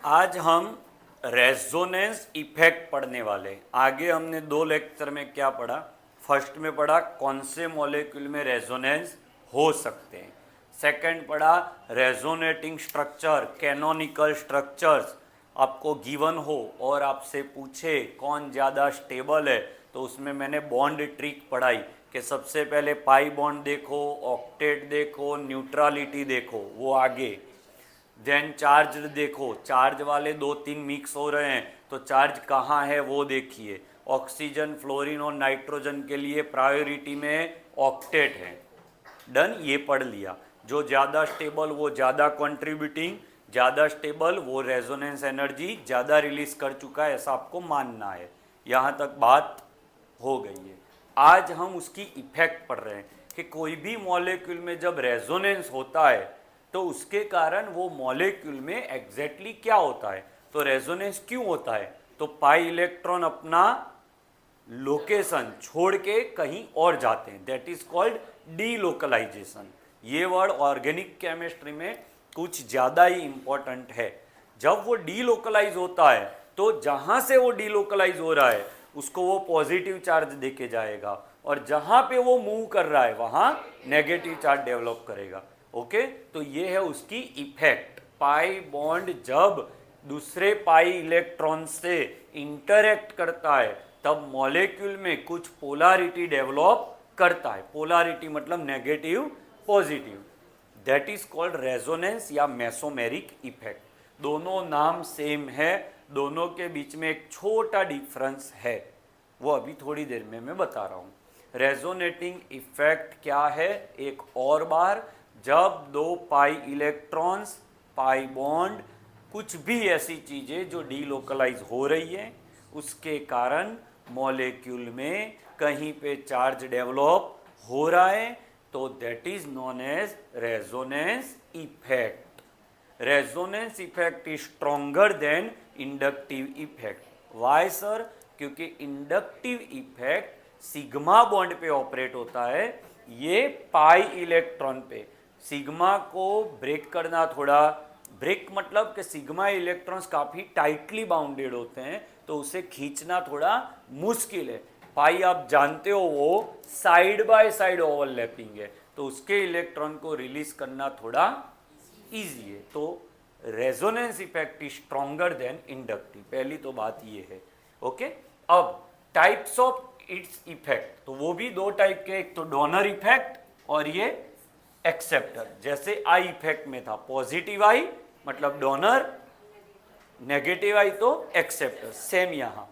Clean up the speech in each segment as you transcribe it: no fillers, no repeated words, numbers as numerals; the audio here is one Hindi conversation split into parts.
आज हम रेजोनेंस इफेक्ट पढ़ने वाले। आगे हमने 2 लेक्चर में क्या पढ़ा? फर्स्ट में पढ़ा कौन से मॉलिक्यूल में रेजोनेंस हो सकते हैं। सेकंड पढ़ा रेजोनेटिंग स्ट्रक्चर, कैनोनिकल स्ट्रक्चर्स। आपको गिवन हो और आपसे पूछे कौन ज़्यादा स्टेबल है, तो उसमें मैंने बॉन्ड ट्रिक पढ़ाई कि सबसे पहले पाई बॉन्ड देखो, ऑक्टेट देखो, न्यूट्रलिटी देखो, वो आगे। देन चार्ज देखो, चार्ज वाले 2-3 मिक्स हो रहे हैं तो चार्ज कहाँ है वो देखिए। ऑक्सीजन, फ्लोरीन और नाइट्रोजन के लिए प्रायोरिटी में ऑक्टेट है। डन, ये पढ़ लिया। जो ज़्यादा स्टेबल वो ज़्यादा कंट्रीब्यूटिंग, ज़्यादा स्टेबल वो रेजोनेंस एनर्जी ज़्यादा रिलीज कर चुका है, ऐसा आपको मानना है। यहाँ तक बात हो गई है। आज हम उसकी इफेक्ट पढ़ रहे हैं कि कोई भी मॉलिक्यूल में जब रेजोनेंस होता है तो उसके कारण वो मॉलिक्यूल में एग्जैक्टली क्या होता है। तो रेजोनेंस क्यों होता है? तो पाई इलेक्ट्रॉन अपना लोकेशन छोड़ के कहीं और जाते हैं, दैट इज कॉल्ड डीलोकलाइजेशन। ये वर्ड ऑर्गेनिक केमिस्ट्री में कुछ ज़्यादा ही इंपॉर्टेंट है। जब वो डीलोकलाइज होता है तो जहाँ से वो डीलोकलाइज हो रहा है उसको वो पॉजिटिव चार्ज देके जाएगा, और जहाँ पे वो मूव कर रहा है वहाँ नेगेटिव चार्ज डेवलप करेगा। ओके, तो ये है उसकी इफेक्ट। पाई बॉन्ड जब दूसरे पाई इलेक्ट्रॉन से इंटरैक्ट करता है तब मॉलिक्यूल में कुछ पोलैरिटी डेवलप करता है। पोलैरिटी मतलब negative positive, that is called resonance या मेसोमेरिक इफेक्ट। दोनों नाम सेम है, दोनों के बीच में एक छोटा डिफरेंस है, वो अभी थोड़ी देर में मैं बता रहा हूँ। रेजोनेटिंग इफेक्ट क्या है? एक और बार, जब 2 पाई इलेक्ट्रॉन्स, पाई बॉन्ड, कुछ भी ऐसी चीज़ें जो डीलोकलाइज हो रही है उसके कारण मॉलिक्यूल में कहीं पे चार्ज डेवलप हो रहा है, तो that is known as resonance effect. Resonance effect is stronger than inductive effect. Why sir? क्योंकि इंडक्टिव इफेक्ट सिग्मा बॉन्ड पे ऑपरेट होता है, ये पाई इलेक्ट्रॉन पे। सिग्मा को ब्रेक करना थोड़ा, ब्रेक मतलब कि सिग्मा इलेक्ट्रॉन्स काफ़ी टाइटली बाउंडेड होते हैं तो उसे खींचना थोड़ा मुश्किल है। पाई आप जानते हो वो साइड बाय साइड ओवरलैपिंग है, तो उसके इलेक्ट्रॉन को रिलीज करना थोड़ा इजी है। तो resonance effect is stronger than inductive, पहली तो बात ये है। ओके, अब टाइप्स ऑफ इट्स इफेक्ट, तो वो भी 2 टाइप के, एक तो डोनर इफेक्ट और ये एक्सेप्टर। जैसे आई इफेक्ट में था पॉजिटिव आई मतलब डोनर, नेगेटिव आई तो एक्सेप्टर, सेम यहाँ।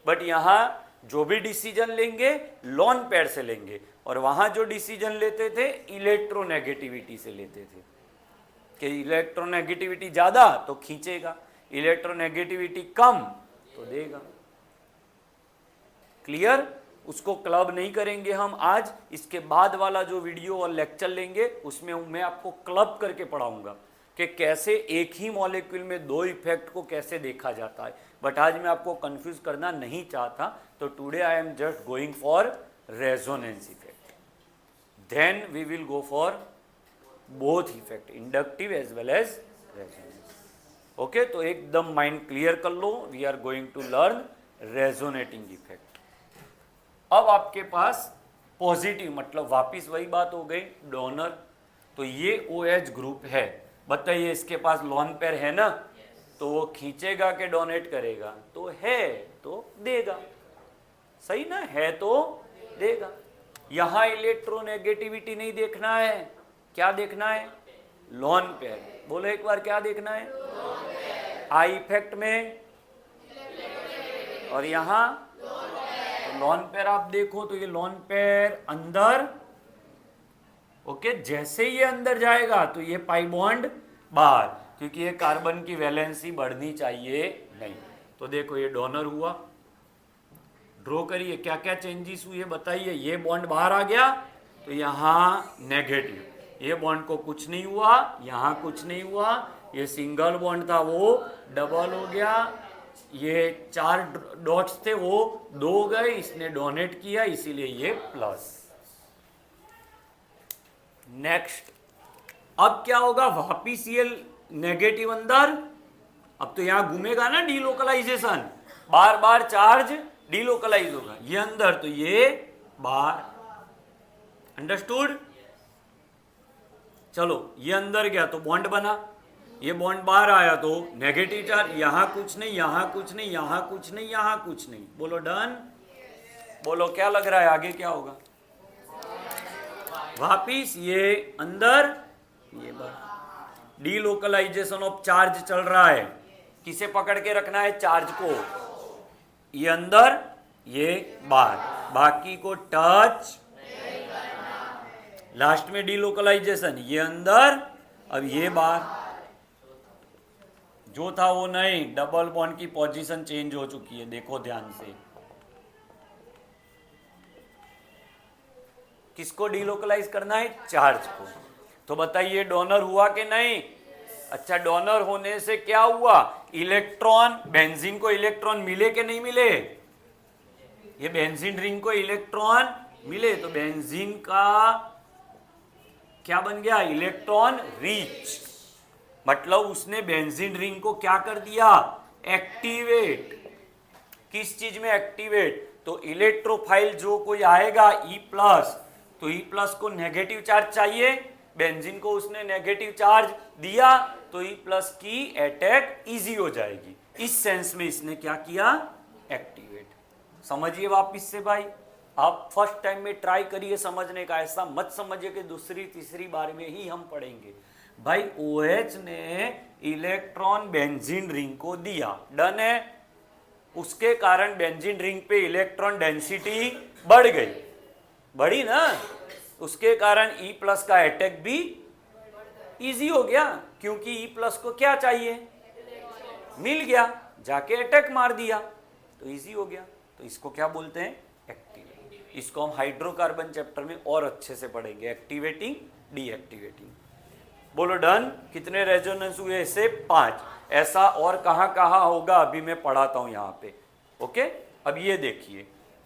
बट यहाँ जो भी डिसीजन लेंगे लॉन पेयर से लेंगे, और वहाँ जो डिसीजन लेते थे इलेक्ट्रोनेगेटिविटी से लेते थे कि इलेक्ट्रोनेगेटिविटी ज़्यादा तो खींचेगा, इलेक्ट्रोनेगेटिविटी कम तो देगा। क्लियर? उसको क्लब नहीं करेंगे हम आज, इसके बाद वाला जो वीडियो और लेक्चर लेंगे उसमें मैं आपको क्लब करके पढ़ाऊंगा कि कैसे एक ही मॉलिक्यूल में 2 इफेक्ट को कैसे देखा जाता है। बट आज मैं आपको कंफ्यूज करना नहीं चाहता, तो today I am just going for resonance effect, then we will go for both effect, inductive as well as resonance. Okay, तो एकदम माइंड क्लियर कर लो, we are going to learn resonating effect. अब आपके पास पॉजिटिव मतलब वापिस वही बात हो गई, डोनर। तो ये OH ग्रुप है, बताइए इसके पास लॉन पेयर है ना, तो वो खींचेगा कि डोनेट करेगा? तो है तो देगा, सही ना? है तो देगा। यहाँ इलेक्ट्रोनेगेटिविटी नहीं देखना है, क्या देखना है? Lone pair. बोलो एक बार, क्या देखना है? आई इफेक्ट में, और यहाँ लॉन पेयर आप देखो तो ये लॉन पेयर अंदर। ओके, जैसे ये अंदर जाएगा तो ये पाई बॉन्ड बाहर, क्योंकि ये कार्बन की वैलेंसी बढ़नी चाहिए नहीं। तो देखो ये डोनर हुआ, ड्रॉ करिए क्या क्या चेंजेस हुए बताइए। ये बॉन्ड बाहर आ गया तो यहाँ नेगेटिव, ये बॉन्ड को कुछ नहीं हुआ, यहाँ कुछ नहीं हुआ, ये सिंगल बॉन्ड था वो डबल हो गया, ये 4 डॉट्स थे वो 2 गए, इसने डोनेट किया इसीलिए ये प्लस। नेक्स्ट, अब क्या होगा? वापिस ये नेगेटिव अंदर अब तो यहां घूमेगा ना डीलोकलाइजेशन, बार बार चार्ज डीलोकलाइज होगा, ये अंदर तो ये बाहर। अंडरस्टूड? चलो ये अंदर गया तो बॉन्ड बना, ये बॉन्ड बाहर आया तो नेगेटिव चार्ज, यहां कुछ नहीं, यहां कुछ नहीं, यहां कुछ नहीं, यहां कुछ नहीं। बोलो डन। बोलो क्या लग रहा है आगे क्या होगा? वापिस ये अंदर ये बाहर। डीलोकलाइजेशन ऑफ चार्ज चल रहा है। किसे पकड़ के रखना है? चार्ज को। ये अंदर ये बाहर, बाकी को टच। लास्ट में डीलोकलाइजेशन, ये अंदर अब ये बाहर। जो था वो नहीं, डबल बॉन्ड की पोजीशन चेंज हो चुकी है, देखो ध्यान से। किसको डीलोकलाइज करना है? चार्ज को। तो बताइए डोनर हुआ कि नहीं? अच्छा, डोनर होने से क्या हुआ? इलेक्ट्रॉन, बेंजीन को इलेक्ट्रॉन मिले कि नहीं मिले? ये बेंजीन रिंग को इलेक्ट्रॉन मिले, तो बेंजीन का क्या बन गया? Electron rich. मतलब उसने बेंजीन रिंग को क्या कर दिया? एक्टिवेट। किस चीज में एक्टिवेट? तो इलेक्ट्रोफाइल जो कोई आएगा E प्लस, तो E प्लस को नेगेटिव चार्ज चाहिए, बेंजीन को उसने नेगेटिव चार्ज दिया, तो E प्लस की अटैक इजी हो जाएगी। इस सेंस में इसने क्या किया? एक्टिवेट। समझिए वापिस से भाई, आप फर्स्ट टाइम में ट्राई करिए समझने का, ऐसा मत समझिए कि दूसरी तीसरी बार में ही हम पढ़ेंगे। भाई OH ने इलेक्ट्रॉन बेंजीन रिंग को दिया, डन है। उसके कारण बेंजीन रिंग पे इलेक्ट्रॉन डेंसिटी बढ़ गई, बढ़ी ना, उसके कारण E प्लस का अटैक भी इजी हो गया, क्योंकि E प्लस को क्या चाहिए? मिल गया, जाके अटैक मार दिया, तो इजी हो गया। तो इसको क्या बोलते हैं? एक्टिवेट। इसको हम हाइड्रोकार्बन चैप्टर में और अच्छे से पढ़ेंगे, एक्टिवेटिंग, डीएक्टिवेटिंग। बोलो डन। कितने रेजोनेंस हुए? ऐसे 5। ऐसा और कहां कहां होगा अभी मैं पढ़ाता हूं यहां पे। ओके, अब ये देखिए,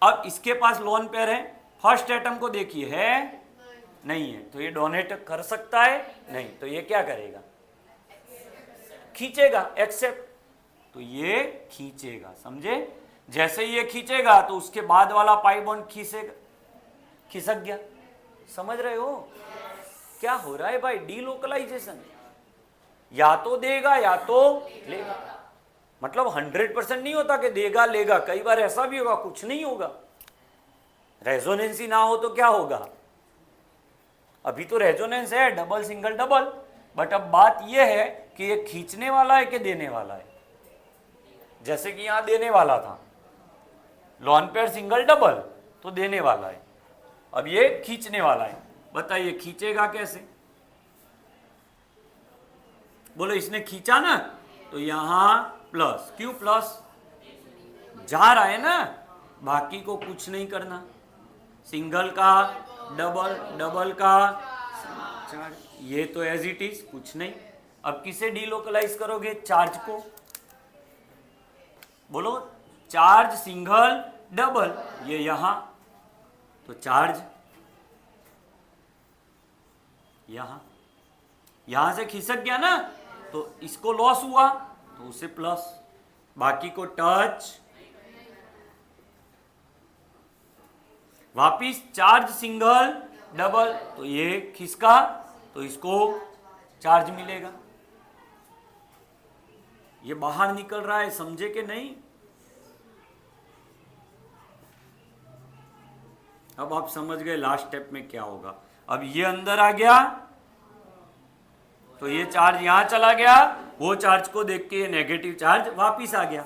अब इसके पास लोन पेयर है, फर्स्ट एटम को देखिए, है नहीं है, तो ये डोनेट कर सकता है नहीं, तो ये क्या करेगा? खींचेगा, एक्सेप्ट। तो ये खींचेगा, समझे? जैसे ये खींचेगा तो उसके बाद वाला पाई बॉन्ड खींचेगा, खिसक गया। समझ रहे हो क्या हो रहा है भाई? डीलोकलाइजेशन। या तो देगा या तो लेगा। मतलब 100% नहीं होता कि देगा लेगा, कई बार ऐसा भी होगा कुछ नहीं होगा। रेजोनेंस ही ना हो तो क्या होगा? अभी तो रेजोनेंस है, डबल सिंगल डबल, बट अब बात यह है कि ये खींचने वाला है कि देने वाला है। जैसे कि यहां देने वाला था, लॉन पेयर सिंगल डबल, तो देने वाला है। अब ये खींचने वाला है, बताइए खींचेगा कैसे? बोलो इसने खींचा ना, तो यहां प्लस, क्यों प्लस? जा रहा है ना, बाकी को कुछ नहीं करना, सिंगल का डबल, डबल का चार्ज, ये तो एज इट इज कुछ नहीं। अब किसे डीलोकलाइज करोगे? चार्ज को। बोलो चार्ज सिंगल डबल, ये यहां, तो चार्ज यहां से खिसक गया ना, तो इसको लॉस हुआ, तो उसे प्लस, बाकी को टच। वापिस चार्ज सिंगल डबल, तो ये खिसका, तो इसको चार्ज मिलेगा। ये बाहर निकल रहा है, समझे कि नहीं? अब आप समझ गए लास्ट स्टेप में क्या होगा। अब ये अंदर आ गया, तो ये चार्ज यहां चला गया, वो चार्ज को देख के ये नेगेटिव चार्ज वापिस आ गया।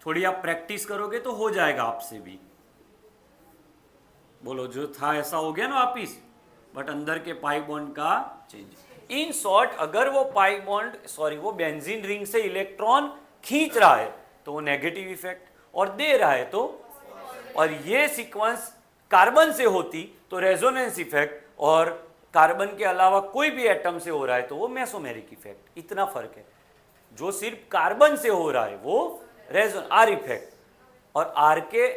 थोड़ी आप प्रैक्टिस करोगे तो हो जाएगा आपसे भी। बोलो जो था ऐसा हो गया ना वापिस, बट अंदर के पाई बॉन्ड का चेंज। इन शॉर्ट, अगर वो पाई बॉन्ड वो बेंजीन रिंग से इलेक्ट्रॉन खींच रहा है तो वो नेगेटिव इफेक्ट, और दे रहा है तो, और ये सीक्वेंस कार्बन से होती तो रेजोनेंस इफेक्ट, और कार्बन के अलावा कोई भी एटम से हो रहा है तो वो मेसोमेरिक इफेक्ट। इतना फर्क है। जो सिर्फ कार्बन से हो रहा है वो आर इफेक्ट, और आर के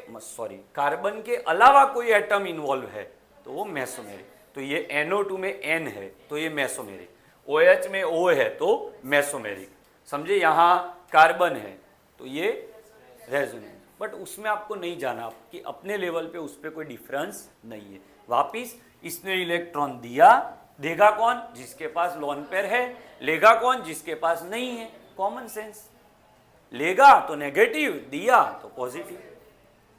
कार्बन के अलावा कोई एटम इन्वॉल्व है तो वो मेसोमेरिक। तो ये NO2 में N है तो ये मेसोमेरिक, OH में O है तो मेसोमेरिक। समझे, यहाँ कार्बन है तो ये रेजोनेंस, बट उसमें आपको नहीं जाना, आपकी अपने लेवल पे उस पर कोई डिफरेंस नहीं है। वापिस इसने इलेक्ट्रॉन दिया, देगा कौन, जिसके पास लोन पेयर है, लेगा कौन, जिसके पास नहीं है। कॉमन सेंस, लेगा तो नेगेटिव, दिया तो पॉजिटिव।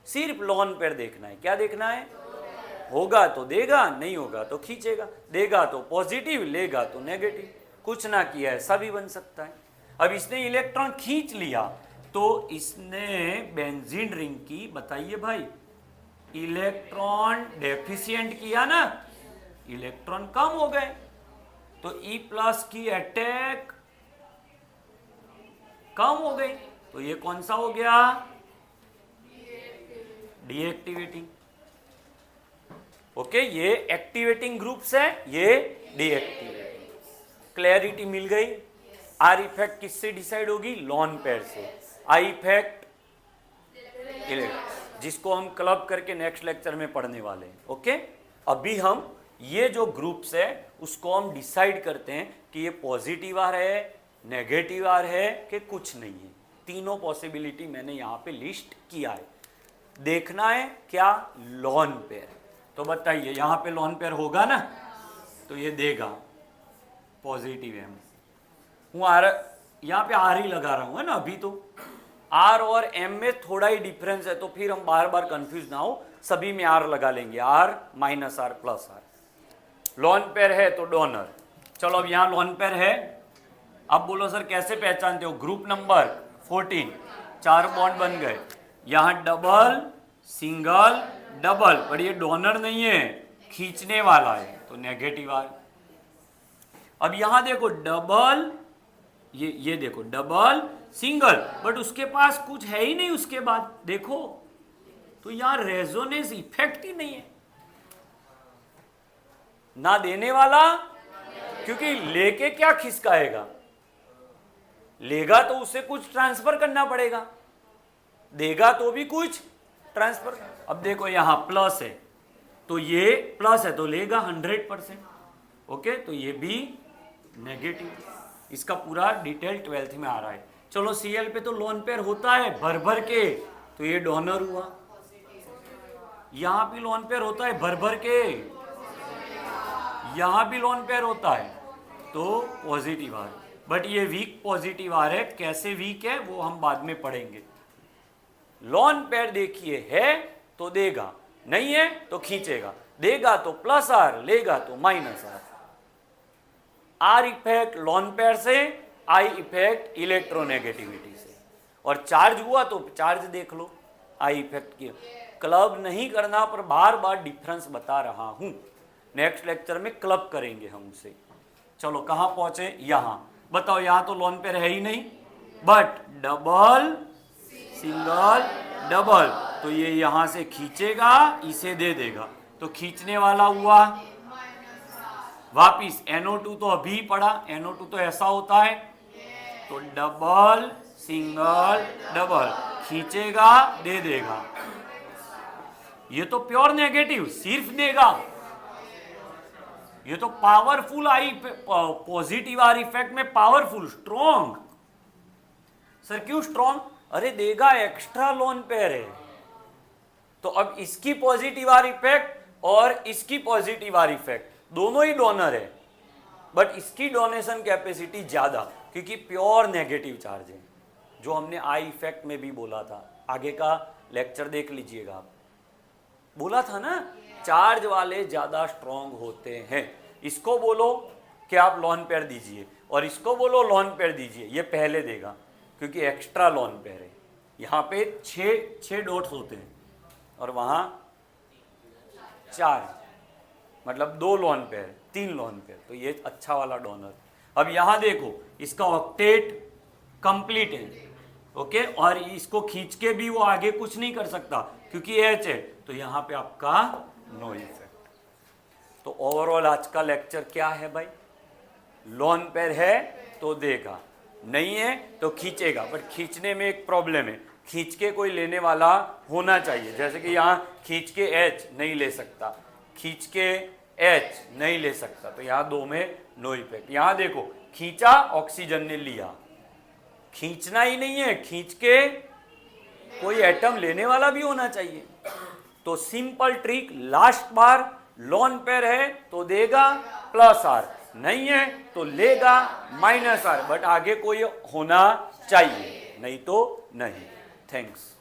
सिर्फ लोन पेयर देखना है। क्या देखना है, होगा तो देगा, नहीं होगा तो खींचेगा, देगा तो पॉजिटिव, लेगा तो नेगेटिव। कुछ ना किया ऐसा भी बन सकता है। अब इसने इलेक्ट्रॉन खींच लिया तो इसने बेंजीन रिंग की, बताइए भाई, इलेक्ट्रॉन डेफिशिएंट किया ना, इलेक्ट्रॉन कम हो गए, तो E प्लस की अटैक कम हो गई, तो ये कौन सा हो गया, डीएक्टिवेटिंग। ओके, ये एक्टिवेटिंग ग्रुप्स है, ये डीएक्टिवेटिंग। क्लैरिटी मिल गई। आर इफेक्ट किससे डिसाइड होगी, लोन पेयर से। आई इफेक्ट जिसको हम क्लब करके नेक्स्ट लेक्चर में पढ़ने वाले हैं। ओके, अभी हम ये जो ग्रुप्स है उसको हम डिसाइड करते हैं कि ये पॉजिटिव आर है, नेगेटिव आर है कि कुछ नहीं है। तीनों पॉसिबिलिटी मैंने यहाँ पे लिस्ट किया है। देखना है क्या, लोन पेयर। तो बताइए यहाँ पे लोन पेयर होगा ना, तो ये देगा पॉजिटिव एम। हूँ आर, यहाँ पे आर ही लगा रहा हूँ, है ना। अभी तो आर और एम में थोड़ा ही डिफरेंस है, तो फिर हम बार बार कंफ्यूज ना हो, सभी में आर लगा लेंगे, R minus R plus R. Lone pair है तो डोनर। चलो अब यहाँ लोन पेयर है, अब बोलो सर कैसे पहचानते हो, ग्रुप नंबर 14, 4 बॉन्ड बन गए, यहाँ डबल, सिंगल, डबल, पर ये डोनर नहीं है, खींचने वाला है, तो नेगेटिव आर। अब यहाँ देखो डबल, ये देखो डबल, सिंगल, बट उसके पास कुछ है ही नहीं उसके बाद, देखो तो यहाँ रेजोनेंस इफेक्ट ही नहीं है, ना देने वाला, क्योंकि लेके क्या खिसकाएगा, लेगा तो उसे कुछ ट्रांसफर करना पड़ेगा, देगा तो भी कुछ ट्रांसफर। अब देखो यहां प्लस है तो ये प्लस है तो लेगा 100%। ओके, तो ये भी नेगेटिव। इसका पूरा डिटेल 12th में आ रहा है। चलो Cl पे तो लोन पेयर होता है भर भर के, तो ये डोनर हुआ। यहां भी लोन पेयर होता है भर भर के, यहां भी लोन पेयर होता है, तो पॉजिटिव आर। बट ये वीक पॉजिटिव आर है। कैसे वीक है वो हम बाद में पढ़ेंगे। लोन पेयर देखिए है तो देगा, नहीं है तो खींचेगा, देगा तो प्लस आर, लेगा तो minus R. R effect lone pair से, आई इफेक्ट इलेक्ट्रोनेगेटिविटी से। और चार्ज हुआ तो चार्ज देख लो, आई इफेक्ट की। क्लब नहीं करना पर बार बार डिफरेंस बता रहा हूं, नेक्स्ट लेक्चर में क्लब करेंगे हम उसे। चलो कहां पहुंचे, यहां। बताओ यहां तो लोन पेयर है ही नहीं, बट डबल, सिंगल, डबल, तो ये यहां से खींचेगा, इसे दे देगा, तो खींचने वाला हुआ। वापिस NO2 तो अभी पढ़ा, NO2 तो ऐसा होता है, तो डबल, सिंगल, डबल, खींचेगा, दे देगा। ये तो प्योर नेगेटिव, सिर्फ देगा। ये तो powerful I, positive are effect में पावरफुल, स्ट्रॉन्ग। सर क्यों स्ट्रॉन्ग, अरे देगा, एक्स्ट्रा लोन पेयर है। तो अब इसकी पॉजिटिव आर इफेक्ट और इसकी पॉजिटिव आर इफेक्ट दोनों ही डोनर है, बट इसकी डोनेशन कैपेसिटी ज्यादा, क्योंकि प्योर नेगेटिव चार्ज है, जो हमने आई इफेक्ट में भी बोला था। आगे का लेक्चर देख लीजिएगा आप, बोला था ना, चार्ज वाले ज्यादा स्ट्रॉन्ग होते हैं। इसको बोलो कि आप लोन पेयर दीजिए और इसको बोलो लोन पेयर दीजिए, ये पहले देगा क्योंकि एक्स्ट्रा लोन पेयर है। यहाँ पे 6 डॉट्स होते हैं और वहाँ 4, मतलब 2 लोन पेयर, 3 लोन पेयर, तो ये अच्छा वाला डोनर। अब यहाँ देखो इसका ऑक्टेट कंप्लीट है, ओके, और इसको खींच के भी वो आगे कुछ नहीं कर सकता क्योंकि H है, तो यहाँ पे आपका नो इफेक्ट। तो ओवरऑल आज का लेक्चर क्या है भाई, लोन पेयर है तो देगा, नहीं है तो खींचेगा, पर खींचने में एक प्रॉब्लम है, खींच के कोई लेने वाला होना चाहिए। जैसे कि यहाँ खींच के H नहीं ले सकता, खींच के H नहीं ले सकता, तो यहाँ 2 में नो इफेक्ट। यहाँ देखो खींचा, ऑक्सीजन ने लिया, खींचना ही नहीं है, खींच के कोई एटम लेने वाला भी होना चाहिए। तो सिंपल ट्रिक, लास्ट बार लोन पेयर है तो देगा प्लस आर, नहीं है तो लेगा माइनस आर, बट आगे कोई होना चाहिए, नहीं तो नहीं। थैंक्स।